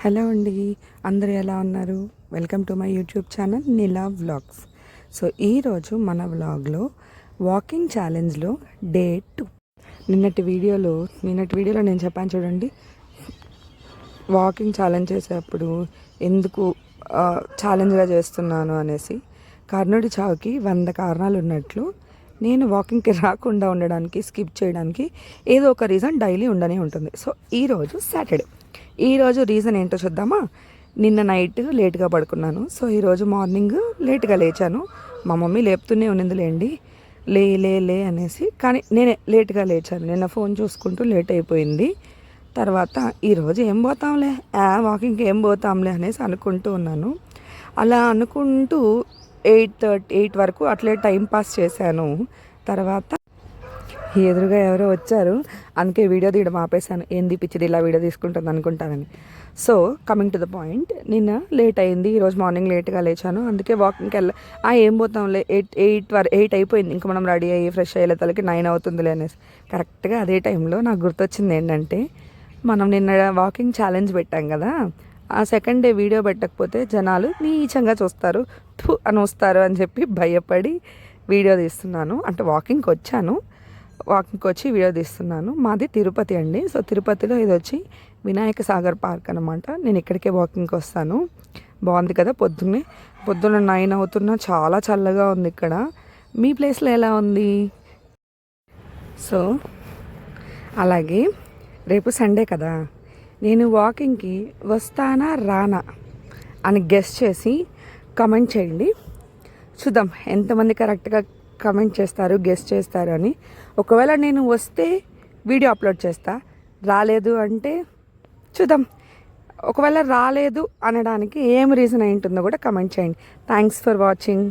Hello అండి, అందరూ ఎలా ఉన్నారు? Welcome to my YouTube channel Neela vlogs. So ఈరోజు మన వ్లాగ్లో వాకింగ్ ఛాలెంజ్లో డే 2. నిన్నటి వీడియోలో నేను చెప్పాను చూడండి, వాకింగ్ ఛాలెంజ్ చేసేటప్పుడు ఎందుకు ఛాలెంజ్గా చేస్తున్నాను అనేసి. కర్ణుడి చావుకి 100 కారణాలు ఉన్నట్లు నేను వాకింగ్కి రాకుండా ఉండడానికి, స్కిప్ చేయడానికి ఏదో ఒక రీజన్ డైలీ ఉండనే ఉంటుంది. సో ఈరోజు సాటర్డే. ఈరోజు రీజన్ ఏంటో చూద్దామా. నిన్న నైట్ లేట్గా పడుకున్నాను. సో ఈరోజు మార్నింగ్ లేట్గా లేచాను. మా మమ్మీ లేపుతూనే ఉన్నిందిలేండి, లే లే లే అనేసి. కానీ నేనే లేట్గా లేచాను. నిన్న ఫోన్ చూసుకుంటూ లేట్ అయిపోయింది. తర్వాత ఈరోజు ఏం పోతాంలే, వాకింగ్కి ఏం పోతాంలే అనేసి అనుకుంటూ ఉన్నాను. అలా అనుకుంటూ 8 వరకు అట్లే టైం పాస్ చేశాను. తర్వాత ఎదురుగా ఎవరో వచ్చారు, అందుకే వీడియో తీయడం ఆపేశాను. ఏంది పిచ్చిది ఇలా వీడియో తీసుకుంటుంది అనుకుంటానని. So coming to the point, నిన్న లేట్ అయింది, ఈరోజు మార్నింగ్ లేట్గా లేచాను. అందుకే వాకింగ్కి ఏం పోతాంలే, 8 అయిపోయింది. ఇంకా మనం రెడీ అయ్యి ఫ్రెష్ అయ్యే తలకి 9 అవుతుందిలే అనేసి. కరెక్ట్గా అదే టైంలో నాకు గుర్తొచ్చింది ఏంటంటే, మనం నిన్న వాకింగ్ ఛాలెంజ్ పెట్టాం కదా, ఆ సెకండ్ డే వీడియో పెట్టకపోతే జనాలు నీచంగా చూస్తారు, అని వస్తారు అని చెప్పి భయపడి వీడియో తీస్తున్నాను. అంటే వాకింగ్కి వచ్చి వీడియో తీస్తున్నాను. మాది తిరుపతి అండి. సో తిరుపతిలో ఇది వచ్చి వినాయక సాగర్ పార్క్ అనమాట. నేను ఇక్కడికే వాకింగ్కి వస్తాను. బాగుంది కదా, పొద్దున్న 9 అవుతున్నా చాలా చల్లగా ఉంది ఇక్కడ. మీ ప్లేస్లో ఎలా ఉంది? సో అలాగే రేపు సండే కదా, నేను వాకింగ్కి వస్తానా రానా అని గెస్ చేసి కమెంట్ చేయండి. చూద్దాం ఎంతమంది కరెక్ట్గా కమెంట్ చేస్తారు, గెస్ చేస్తారు అని. ఒకవేళ నేను వస్తే వీడియో అప్లోడ్ చేస్తా, రాలేదు అంటే చూద్దాం. ఒకవేళ రాలేదు అనడానికి ఏం రీజన్ అయి ఉంటుందో కూడా కమెంట్ చేయండి. Thanks for watching.